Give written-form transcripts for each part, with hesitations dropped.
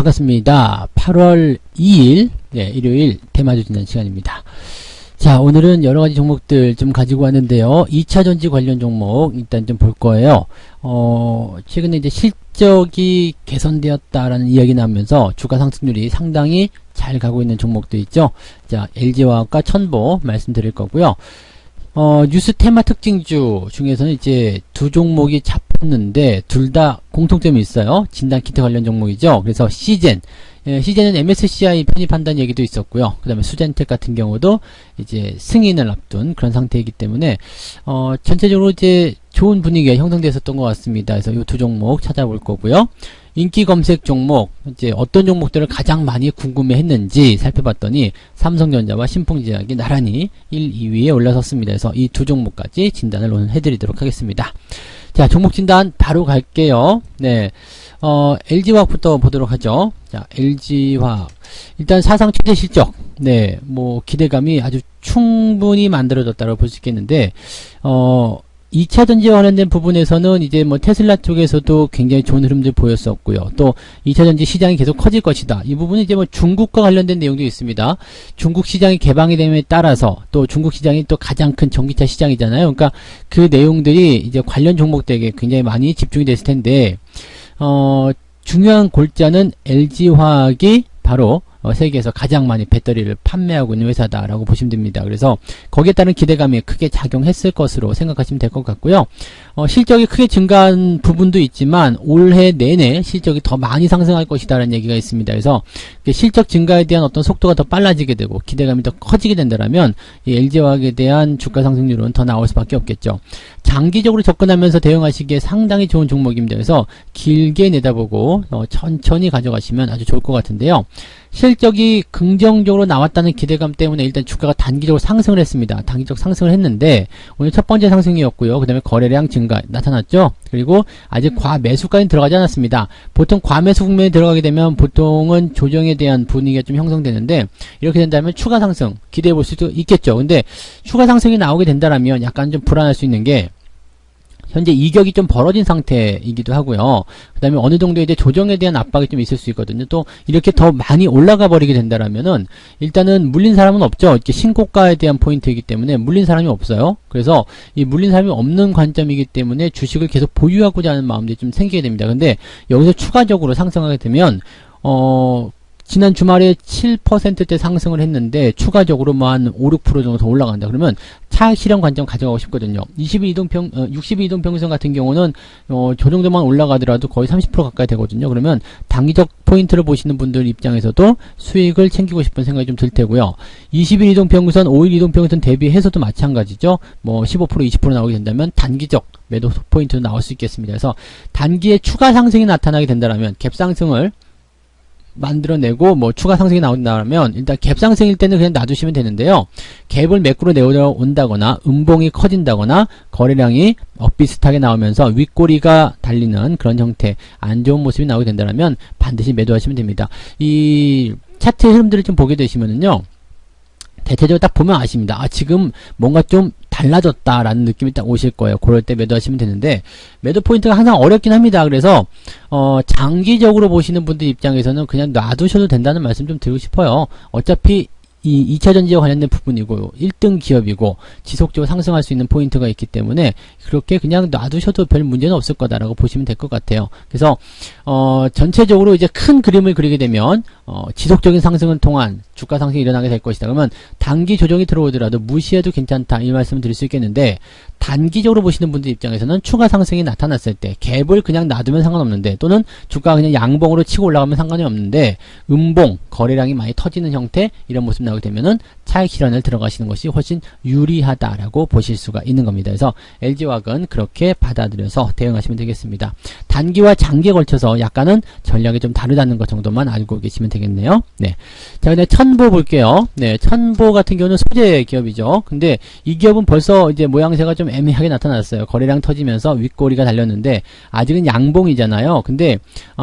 반갑습니다. 8월 2일 일요일 테마주 진단 시간입니다. 자, 오늘은 여러가지 종목들 좀 가지고 왔는데요. 2차전지 관련 종목 일단 좀 볼 거예요. 최근에 이제 실적이 개선되었다라는 이야기 나오면서 주가 상승률이 상당히 잘 가고 있는 종목도 있죠. 자, LG화학과 천보 말씀드릴 거고요. 뉴스 테마 특징주 중에서는 이제 두 종목이 잡혔는데 둘 다 공통점이 있어요. 진단키트 관련 종목이죠. 그래서 시젠, 시젠은 MSCI 편입한다는 얘기도 있었고요. 그 다음에 수젠텍 같은 경우도 이제 승인을 앞둔 그런 상태이기 때문에 전체적으로 이제 좋은 분위기가 형성됐었던 것 같습니다. 그래서 이 두 종목 찾아볼 거고요. 인기 검색 종목, 이제 어떤 종목들을 가장 많이 궁금해 했는지 살펴봤더니 삼성전자와 신풍제약이 나란히 1, 2위에 올라섰습니다. 그래서 이 두 종목까지 진단을 오늘 해드리도록 하겠습니다. 자, 종목 진단 바로 갈게요. 네. LG화학부터 보도록 하죠. 자, LG화학. 일단 사상 최대 실적. 네. 뭐, 기대감이 아주 충분히 만들어졌다고 볼 수 있겠는데, 2차전지와 관련된 부분에서는 이제 뭐 테슬라 쪽에서도 굉장히 좋은 흐름들 보였었고요. 또 2차전지 시장이 계속 커질 것이다. 이 부분은 이제 뭐 중국과 관련된 내용도 있습니다. 중국 시장이 개방이 됨에 따라서 또 중국 시장이 또 가장 큰 전기차 시장이잖아요. 그러니까 그 내용들이 이제 관련 종목들에게 굉장히 많이 집중이 됐을 텐데, 중요한 골자는 LG화학이 바로 세계에서 가장 많이 배터리를 판매하고 있는 회사다라고 보시면 됩니다. 그래서 거기에 따른 기대감이 크게 작용했을 것으로 생각하시면 될 것 같고요. 실적이 크게 증가한 부분도 있지만 올해 내내 실적이 더 많이 상승할 것이다라는 얘기가 있습니다. 그래서 실적 증가에 대한 어떤 속도가 더 빨라지게 되고 기대감이 더 커지게 된다면 이 LG화학에 대한 주가 상승률은 더 나올 수밖에 없겠죠. 장기적으로 접근하면서 대응하시기에 상당히 좋은 종목입니다. 그래서 길게 내다보고 천천히 가져가시면 아주 좋을 것 같은데요. 실적이 긍정적으로 나왔다는 기대감 때문에 일단 주가가 단기적으로 상승을 했습니다. 단기적 상승을 했는데 오늘 첫 번째 상승이었고요. 그 다음에 거래량 증가 나타났죠. 그리고 아직 과매수까지는 들어가지 않았습니다. 보통 과매수 국면에 들어가게 되면 보통은 조정에 대한 분위기가 좀 형성되는데 이렇게 된다면 추가 상승 기대해 볼 수도 있겠죠. 근데 추가 상승이 나오게 된다면 약간 좀 불안할 수 있는 게 현재 이격이 좀 벌어진 상태이기도 하고요. 그 다음에 어느 정도 이제 조정에 대한 압박이 좀 있을 수 있거든요. 또 이렇게 더 많이 올라가 버리게 된다라면은 일단은 물린 사람은 없죠. 이렇게 신고가에 대한 포인트이기 때문에 물린 사람이 없어요. 그래서 이 물린 사람이 없는 관점이기 때문에 주식을 계속 보유하고자 하는 마음들이 좀 생기게 됩니다. 근데 여기서 추가적으로 상승하게 되면 지난 주말에 7%대 상승을 했는데 추가적으로 뭐 한 5, 6% 정도 더 올라간다. 그러면 차익 실현 관점 가져가고 싶거든요. 62이동 평균선 같은 경우는 저 정도만 올라가더라도 거의 30% 가까이 되거든요. 그러면 단기적 포인트를 보시는 분들 입장에서도 수익을 챙기고 싶은 생각이 좀 들 테고요. 20일 이동 평균선, 5일 이동 평균선 대비해서도 마찬가지죠. 뭐 15%, 20% 나오게 된다면 단기적 매도 포인트도 나올 수 있겠습니다. 그래서 단기에 추가 상승이 나타나게 된다면 갭 상승을 만들어내고 뭐 추가 상승이 나온다면 일단 갭 상승일 때는 그냥 놔두시면 되는데요. 갭을 매꾸로 내려온다거나 음봉이 커진다거나 거래량이 비슷하게 나오면서 윗꼬리가 달리는 그런 형태 안 좋은 모습이 나오게 된다면 반드시 매도하시면 됩니다. 이 차트의 흐름들을 좀 보게 되시면은요. 대체적으로 딱 보면 아십니다. 아, 지금 뭔가 좀 달라졌다라는 느낌이 딱 오실 거예요. 그럴 때 매도하시면 되는데 매도 포인트가 항상 어렵긴 합니다. 그래서 장기적으로 보시는 분들 입장에서는 그냥 놔두셔도 된다는 말씀 좀 드리고 싶어요. 어차피 이 2차전지와 관련된 부분이고 1등 기업이고 지속적으로 상승할 수 있는 포인트가 있기 때문에 그렇게 그냥 놔두셔도 별 문제는 없을 거다라고 보시면 될 것 같아요. 그래서 전체적으로 이제 큰 그림을 그리게 되면 지속적인 상승을 통한 주가 상승이 일어나게 될 것이다. 그러면 단기 조정이 들어오더라도 무시해도 괜찮다 이 말씀을 드릴 수 있겠는데 단기적으로 보시는 분들 입장에서는 추가 상승이 나타났을 때 갭을 그냥 놔두면 상관없는데 또는 주가가 그냥 양봉으로 치고 올라가면 상관이 없는데 음봉 거래량이 많이 터지는 형태 이런 모습 나오게 되면은 차익 실현을 들어가시는 것이 훨씬 유리하다라고 보실 수가 있는 겁니다. 그래서 LG화학은 그렇게 받아들여서 대응하시면 되겠습니다. 단기와 장기에 걸쳐서 약간은 전략이 좀 다르다는 것 정도만 알고 계시면 되겠네요. 네. 자, 근데 천보 볼게요. 네, 천보 같은 경우는 소재 기업이죠. 근데 이 기업은 벌써 이제 모양새가 좀 애매하게 나타났어요. 거래량 터지면서 윗꼬리가 달렸는데 아직은 양봉이잖아요. 근데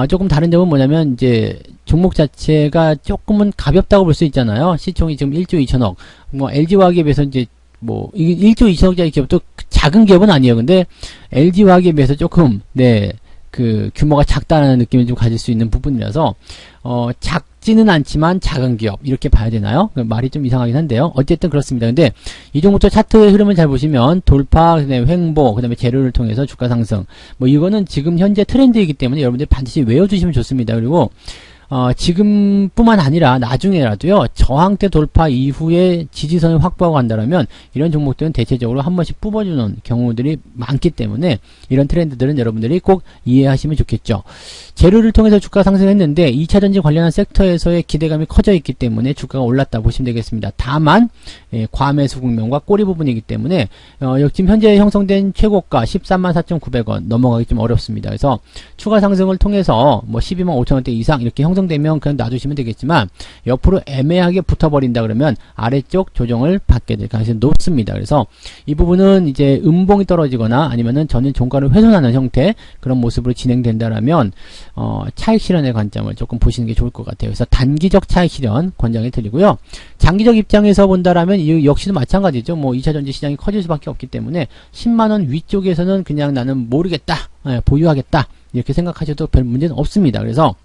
조금 다른 점은 뭐냐면 이제 종목 자체가 조금은 가볍다고 볼 수 있잖아요. 시총이 지금 1조 2천억. 뭐 LG화학에 비해서 이제 뭐 이게 1조 2천억짜리 기업도 작은 기업은 아니에요. 근데 LG화학에 비해서 조금 네 그 규모가 작다는 느낌을 좀 가질 수 있는 부분이라서 작지는 않지만 작은 기업 이렇게 봐야 되나요? 말이 좀 이상하긴 한데요. 어쨌든 그렇습니다. 근데 이 종목도 차트의 흐름을 잘 보시면 돌파, 그다음에 횡보, 그다음에 재료를 통해서 주가 상승. 뭐 이거는 지금 현재 트렌드이기 때문에 여러분들이 반드시 외워주시면 좋습니다. 그리고 지금뿐만 아니라 나중에라도요, 저항대 돌파 이후에 지지선을 확보하고 간다면 이런 종목들은 대체적으로 한 번씩 뽑아주는 경우들이 많기 때문에 이런 트렌드들은 여러분들이 꼭 이해하시면 좋겠죠. 재료를 통해서 주가 상승했는데 2차전지 관련한 섹터에서의 기대감이 커져 있기 때문에 주가가 올랐다 보시면 되겠습니다. 다만 과매수 국면과 꼬리 부분이기 때문에 지금 현재 형성된 최고가 134,900원 넘어가기 좀 어렵습니다. 그래서 추가 상승을 통해서 뭐 125,000원대 이상 이렇게 형성되면 그냥 놔두시면 되겠지만 옆으로 애매하게 붙어버린다 그러면 아래쪽 조정을 받게 될 가능성이 높습니다. 그래서 이 부분은 이제 음봉이 떨어지거나 아니면은 전일 종가를 훼손하는 형태 그런 모습으로 진행된다라면 차익 실현의 관점을 조금 보시는 게 좋을 것 같아요. 그래서 단기적 차익 실현 권장해 드리고요. 장기적 입장에서 본다라면 이 역시도 마찬가지죠. 뭐 2차전지 시장이 커질 수밖에 없기 때문에 10만원 위쪽에서는 그냥 나는 모르겠다, 보유하겠다 이렇게 생각하셔도 별 문제는 없습니다. 그래서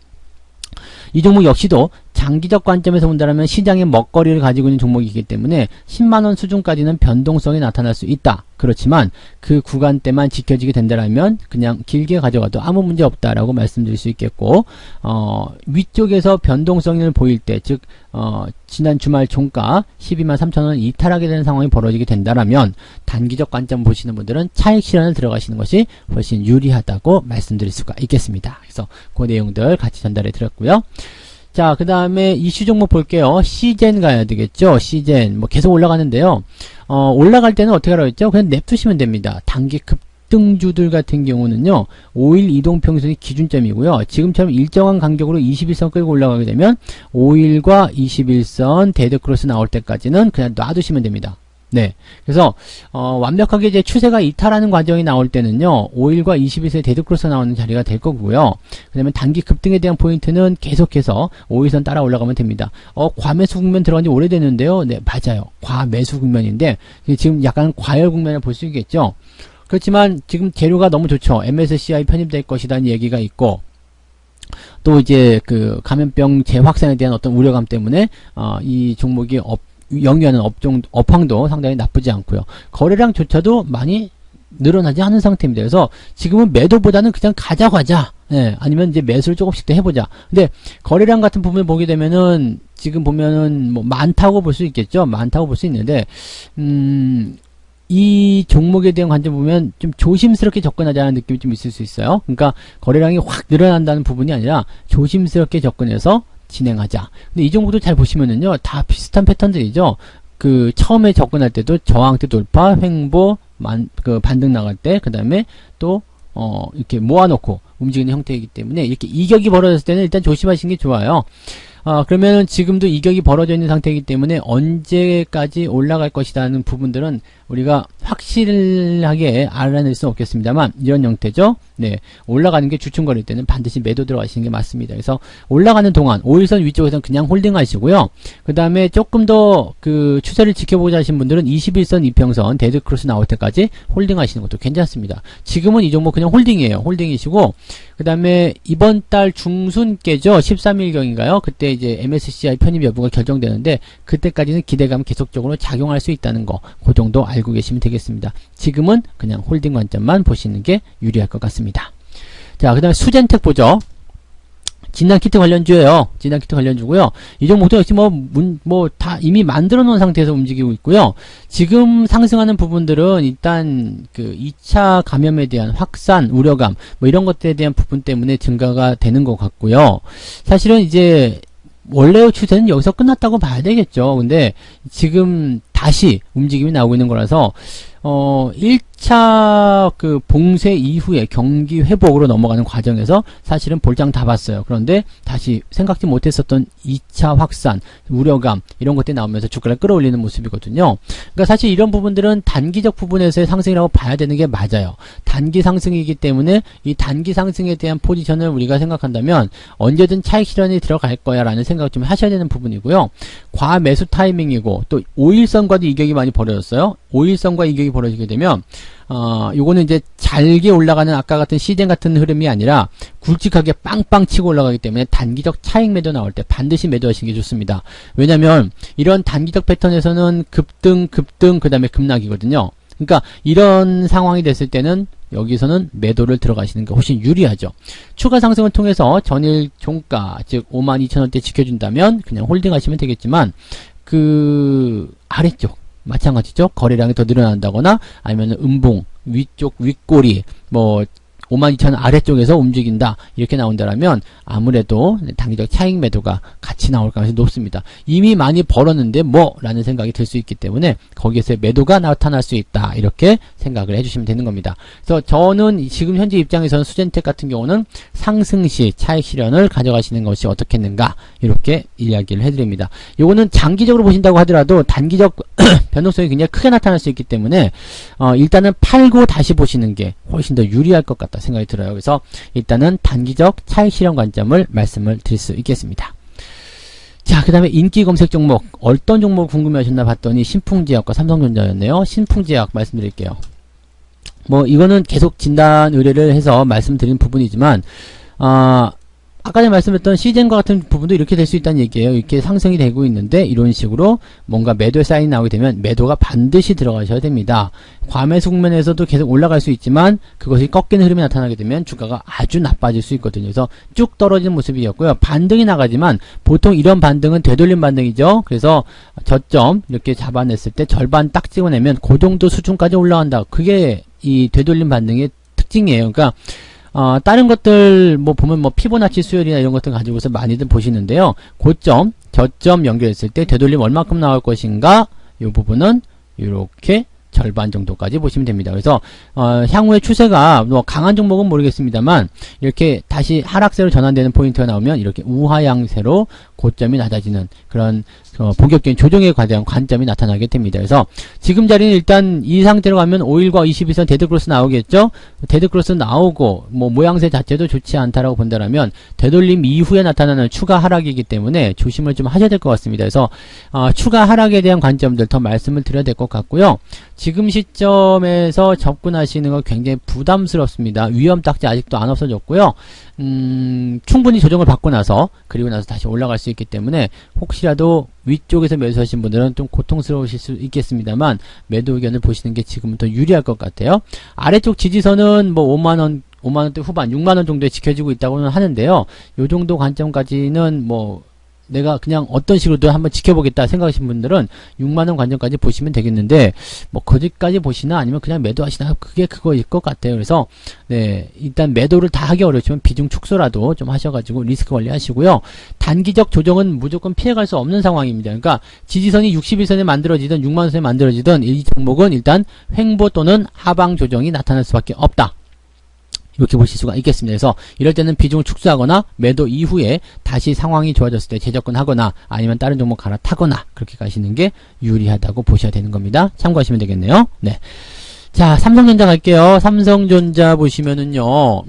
이 종목 역시도 장기적 관점에서 본다면 시장의 먹거리를 가지고 있는 종목이기 때문에 10만원 수준까지는 변동성이 나타날 수 있다. 그렇지만 그 구간대만 지켜지게 된다면 그냥 길게 가져가도 아무 문제 없다라고 말씀드릴 수 있겠고 위쪽에서 변동성을 보일 때 즉 지난 주말 종가 123,000원 이탈하게 되는 상황이 벌어지게 된다면 단기적 관점 보시는 분들은 차익 실현을 들어가시는 것이 훨씬 유리하다고 말씀드릴 수가 있겠습니다. 그래서 그 내용들 같이 전달해 드렸고요. 자, 그 다음에 이슈 종목 볼게요. 시젠 가야 되겠죠. 시젠 뭐 계속 올라가는데요. 올라갈 때는 어떻게 하라고 했죠? 그냥 냅두시면 됩니다. 단기 급등주들 같은 경우는요, 5일 이동평균선이 기준점이고요. 지금처럼 일정한 간격으로 21선 끌고 올라가게 되면 5일과 21선 데드크로스 나올 때까지는 그냥 놔두시면 됩니다. 네. 그래서, 완벽하게 이제 추세가 이탈하는 과정이 나올 때는요, 5일과 21선의 데드크로스 나오는 자리가 될 거고요. 그 다음에 단기 급등에 대한 포인트는 계속해서 5일선 따라 올라가면 됩니다. 과매수 국면 들어간 지 오래됐는데요. 네, 맞아요. 과매수 국면인데, 지금 약간 과열 국면을 볼 수 있겠죠. 그렇지만 지금 재료가 너무 좋죠. MSCI 편입될 것이라는 얘기가 있고, 또 이제 그 감염병 재확산에 대한 어떤 우려감 때문에, 이 종목이 영위하는 업황도 상당히 나쁘지 않고요. 거래량조차도 많이 늘어나지 않은 상태입니다. 그래서 지금은 매도보다는 그냥 가자. 예, 아니면 이제 매수를 조금씩 더 해보자. 근데 거래량 같은 부분을 보게 되면은 지금 보면은 뭐 많다고 볼 수 있겠죠. 많다고 볼 수 있는데 이 종목에 대한 관점 보면 좀 조심스럽게 접근하자는 느낌이 좀 있을 수 있어요. 그러니까 거래량이 확 늘어난다는 부분이 아니라 조심스럽게 접근해서 진행하자. 근데 이 종목도 잘 보시면은요, 다 비슷한 패턴들이죠. 그 처음에 접근할 때도 저항대 돌파, 횡보, 반등 나갈 때, 그 다음에 또 이렇게 모아놓고 움직이는 형태이기 때문에 이렇게 이격이 벌어졌을 때는 일단 조심하시는 게 좋아요. 그러면은 지금도 이격이 벌어져 있는 상태이기 때문에 언제까지 올라갈 것이라는 부분들은 우리가 확실하게 알아낼 수는 없겠습니다만 이런 형태죠. 네, 올라가는 게 주춤거릴 때는 반드시 매도 들어가시는 게 맞습니다. 그래서 올라가는 동안 5일선 위쪽에서는 그냥 홀딩 하시고요. 그 다음에 조금 더 그 추세를 지켜보자 하신 분들은 21선 이평선 데드크로스 나올 때까지 홀딩 하시는 것도 괜찮습니다. 지금은 이 종목 그냥 홀딩이에요. 홀딩이시고 그 다음에 이번 달 중순께죠. 13일경인가요? 그때 이제 MSCI 편입 여부가 결정되는데 그때까지는 기대감 계속적으로 작용할 수 있다는 거, 그 정도 알고 계시면 되겠습니다. 지금은 그냥 홀딩 관점만 보시는 게 유리할 것 같습니다. 자, 그 다음에 수젠텍 보죠. 진단키트 관련주예요. 진단키트 관련주고요. 이 종목도 역시 다 이미 만들어 놓은 상태에서 움직이고 있고요. 지금 상승하는 부분들은 일단 그 2차 감염에 대한 확산, 우려감, 뭐 이런 것들에 대한 부분 때문에 증가가 되는 것 같고요. 사실은 이제 원래의 추세는 여기서 끝났다고 봐야 되겠죠. 근데 지금 다시 움직임이 나오고 있는 거라서 1차 그 봉쇄 이후에 경기 회복으로 넘어가는 과정에서 사실은 볼장 다 봤어요. 그런데 다시 생각지 못했었던 2차 확산, 우려감 이런 것들이 나오면서 주가를 끌어올리는 모습이거든요. 그러니까 사실 이런 부분들은 단기적 부분에서의 상승이라고 봐야 되는 게 맞아요. 단기 상승이기 때문에 이 단기 상승에 대한 포지션을 우리가 생각한다면 언제든 차익 실현이 들어갈 거야 라는 생각을 좀 하셔야 되는 부분이고요. 과매수 타이밍이고 또 5일선과도 이격이 많이 벌어졌어요. 5일선과 이격이 벌어지게 되면 요거는 이제 잘게 올라가는 아까 같은 시젠 같은 흐름이 아니라 굵직하게 빵빵 치고 올라가기 때문에 단기적 차익 매도 나올 때 반드시 매도하시는 게 좋습니다. 왜냐면 이런 단기적 패턴에서는 급등 그 다음에 급락이거든요. 그러니까 이런 상황이 됐을 때는 여기서는 매도를 들어가시는 게 훨씬 유리하죠. 추가 상승을 통해서 전일 종가 즉 52,000원대 지켜준다면 그냥 홀딩 하시면 되겠지만 그 아래쪽 마찬가지죠. 거래량이 더 늘어난다거나 아니면 음봉 위쪽 윗꼬리 뭐 52,000원 아래쪽에서 움직인다 이렇게 나온다라면 아무래도 단기적 차익 매도가 같이 나올 가능성이 높습니다. 이미 많이 벌었는데 뭐 라는 생각이 들 수 있기 때문에 거기에서 매도가 나타날 수 있다 이렇게 생각을 해주시면 되는 겁니다. 그래서 저는 지금 현재 입장에서는 수젠텍 같은 경우는 상승시 차익 실현을 가져가시는 것이 어떻겠는가 이렇게 이야기를 해드립니다. 요거는 장기적으로 보신다고 하더라도 단기적 변동성이 굉장히 크게 나타날 수 있기 때문에 일단은 팔고 다시 보시는 게 훨씬 더 유리할 것 같다 생각이 들어요. 그래서 일단은 단기적 차익 실현 관점을 말씀을 드릴 수 있겠습니다. 자, 그 다음에 인기 검색 종목 어떤 종목 궁금해하셨나 봤더니 신풍제약과 삼성전자였네요. 신풍제약 말씀드릴게요. 뭐 이거는 계속 진단 의뢰를 해서 말씀드린 부분이지만 아까 전에 말씀드렸던 시젠과 같은 부분도 이렇게 될 수 있다는 얘기예요. 이렇게 상승이 되고 있는데 이런 식으로 뭔가 매도의 사인이 나오게 되면 매도가 반드시 들어가셔야 됩니다. 과매수 국면에서도 계속 올라갈 수 있지만 그것이 꺾이는 흐름이 나타나게 되면 주가가 아주 나빠질 수 있거든요. 그래서 쭉 떨어지는 모습이었고요. 반등이 나가지만 보통 이런 반등은 되돌림 반등이죠. 그래서 저점 이렇게 잡아냈을 때 절반 딱 찍어내면 그 정도 수준까지 올라간다. 그게 이 되돌림 반등의 특징이에요. 그러니까 다른 것들 뭐 보면 뭐 피보나치 수열이나 이런 것들 가지고서 많이들 보시는데요. 고점, 저점 연결했을 때 되돌림 얼마큼 나올 것인가 이 부분은 이렇게 절반 정도까지 보시면 됩니다. 그래서 향후의 추세가 뭐 강한 종목은 모르겠습니다만 이렇게 다시 하락세로 전환되는 포인트가 나오면 이렇게 우하양세로 고점이 낮아지는 그런 본격적인 조정에 관한 관점이 나타나게 됩니다. 그래서 지금 자리는 일단 이 상태로 가면 5일과 21선 데드크로스 나오겠죠. 데드크로스 나오고 뭐 모양새 자체도 좋지 않다라고 본다라면 되돌림 이후에 나타나는 추가 하락이기 때문에 조심을 좀 하셔야 될 것 같습니다. 그래서 추가 하락에 대한 관점들 더 말씀을 드려야 될 것 같고요. 지금 시점에서 접근하시는 거 굉장히 부담스럽습니다. 위험 딱지 아직도 안 없어졌고요. 충분히 조정을 받고 나서 그리고 나서 다시 올라갈 수 있기 때문에 혹시라도 위쪽에서 매수하신 분들은 좀 고통스러우실 수 있겠습니다만 매도 의견을 보시는 게 지금은 더 유리할 것 같아요. 아래쪽 지지선은 뭐 5만원대 후반 6만원 정도에 지켜지고 있다고는 하는데요. 요 정도 관점까지는 뭐 내가 그냥 어떤 식으로도 한번 지켜보겠다 생각하신 분들은 6만원 관점까지 보시면 되겠는데 뭐 거기까지 보시나 아니면 그냥 매도하시나 그게 그거일 것 같아요. 그래서 네 일단 매도를 다 하기 어렵지만 비중 축소라도 좀 하셔가지고 리스크 관리하시고요. 단기적 조정은 무조건 피해갈 수 없는 상황입니다. 그러니까 지지선이 61선에 만들어지든 6만원선에 만들어지든 이 종목은 일단 횡보 또는 하방 조정이 나타날 수밖에 없다. 이렇게 보실 수가 있겠습니다. 그래서 이럴 때는 비중을 축소하거나 매도 이후에 다시 상황이 좋아졌을 때 재접근하거나 아니면 다른 종목 갈아타거나 그렇게 가시는 게 유리하다고 보셔야 되는 겁니다. 참고하시면 되겠네요. 네. 자, 삼성전자 갈게요. 삼성전자 보시면은요,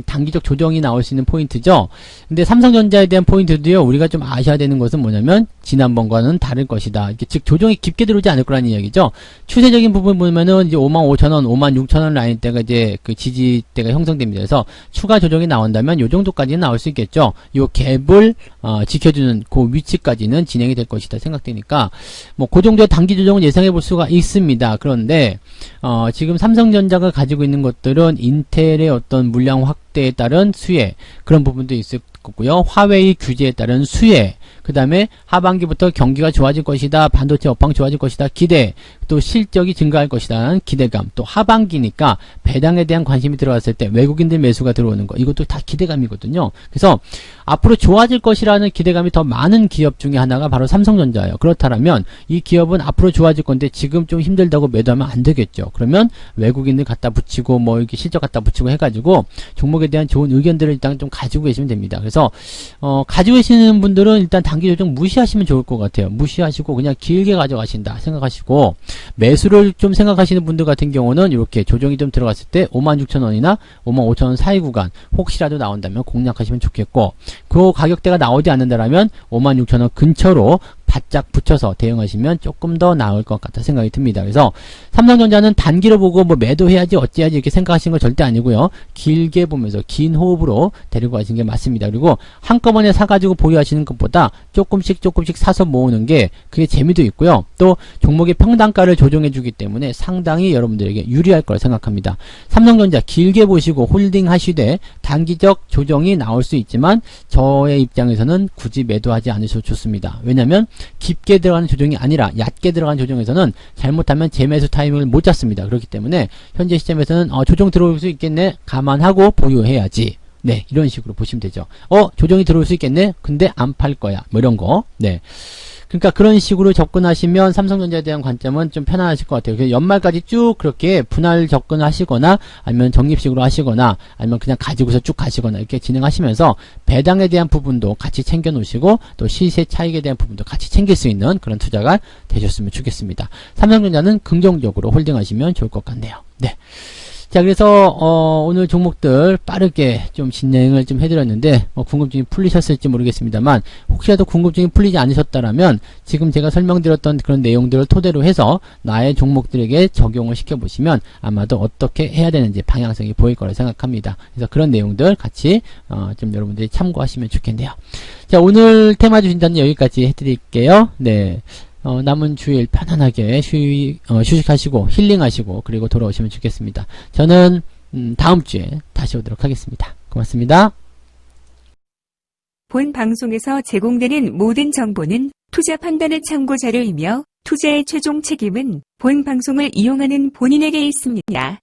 단기적 조정이 나올 수 있는 포인트죠. 근데 삼성전자에 대한 포인트도요, 우리가 좀 아셔야 되는 것은 뭐냐면, 지난번과는 다를 것이다. 이게 즉, 조정이 깊게 들어오지 않을 거라는 이야기죠. 추세적인 부분 보면은 이제 55,000원, 56,000원 라인대가 이제 그 지지대가 형성됩니다. 그래서 추가 조정이 나온다면 요 정도까지는 나올 수 있겠죠. 요 갭을, 지켜주는 그 위치까지는 진행이 될 것이다 생각되니까, 뭐, 그 정도의 단기 조정은 예상해 볼 수가 있습니다. 그런데, 지금 삼성전자가 가지고 있는 것들은 인텔의 어떤 물량 확대에 따른 수혜 그런 부분도 있을 거고요. 화웨이 규제에 따른 수혜 그 다음에 하반기부터 경기가 좋아질 것이다. 반도체 업황 좋아질 것이다. 기대 또 실적이 증가할 것이라는 기대감 또 하반기니까 배당에 대한 관심이 들어갔을 때 외국인들 매수가 들어오는 거 이것도 다 기대감이거든요. 그래서 앞으로 좋아질 것이라는 기대감이 더 많은 기업 중에 하나가 바로 삼성전자예요. 그렇다면 이 기업은 앞으로 좋아질 건데 지금 좀 힘들다고 매도하면 안 되겠죠. 그러면 외국인들 갖다 붙이고 뭐 이렇게 실적 갖다 붙이고 해가지고 종목에 대한 좋은 의견들을 일단 좀 가지고 계시면 됩니다. 그래서 가지고 계시는 분들은 일단 단기 조정 무시하시면 좋을 것 같아요. 무시하시고 그냥 길게 가져가신다 생각하시고 매수를 좀 생각하시는 분들 같은 경우는 이렇게 조정이 좀 들어갔을 때 56,000원이나 55,000원 사이 구간 혹시라도 나온다면 공략하시면 좋겠고 그 가격대가 나오지 않는다라면 56,000원 근처로 바짝 붙여서 대응하시면 조금 더 나을 것 같다 생각이 듭니다. 그래서 삼성전자는 단기로 보고 뭐 매도해야지 어찌해야지 이렇게 생각하시는 건 절대 아니고요. 길게 보면서 긴 호흡으로 데리고 가시는 게 맞습니다. 그리고 한꺼번에 사가지고 보유하시는 것보다 조금씩 사서 모으는 게 그게 재미도 있고요. 또 종목의 평단가를 조정해 주기 때문에 상당히 여러분들에게 유리할 거라 생각합니다. 삼성전자 길게 보시고 홀딩 하시되 단기적 조정이 나올 수 있지만 저의 입장에서는 굳이 매도하지 않으셔도 좋습니다. 왜냐하면 깊게 들어가는 조정이 아니라 얕게 들어가는 조정에서는 잘못하면 재매수 타이밍을 못 잡습니다. 그렇기 때문에 현재 시점에서는 조정 들어올 수 있겠네 감안하고 보유해야지. 네, 이런 식으로 보시면 되죠. 조정이 들어올 수 있겠네? 근데 안 팔 거야. 뭐 이런 거. 네. 그러니까 그런 식으로 접근하시면 삼성전자에 대한 관점은 좀 편안하실 것 같아요. 그래서 연말까지 쭉 그렇게 분할 접근하시거나 아니면 적립식으로 하시거나 아니면 그냥 가지고서 쭉 가시거나 이렇게 진행하시면서 배당에 대한 부분도 같이 챙겨 놓으시고 또 시세 차익에 대한 부분도 같이 챙길 수 있는 그런 투자가 되셨으면 좋겠습니다. 삼성전자는 긍정적으로 홀딩하시면 좋을 것 같네요. 네. 자, 그래서 오늘 종목들 빠르게 좀 진행을 좀 해드렸는데 궁금증이 풀리셨을지 모르겠습니다만 혹시라도 궁금증이 풀리지 않으셨다라면 지금 제가 설명드렸던 그런 내용들을 토대로 해서 나의 종목들에게 적용을 시켜보시면 아마도 어떻게 해야 되는지 방향성이 보일 거라 생각합니다. 그래서 그런 내용들 같이 좀 여러분들이 참고하시면 좋겠네요. 자, 오늘 테마 주신다는 여기까지 해드릴게요. 네. 남은 주일 편안하게 휴식하시고 힐링하시고 그리고 돌아오시면 좋겠습니다. 저는 다음 주에 다시 오도록 하겠습니다. 고맙습니다. 본 방송에서 제공되는 모든 정보는 투자 판단의 참고 자료이며 투자의 최종 책임은 본 방송을 이용하는 본인에게 있습니다.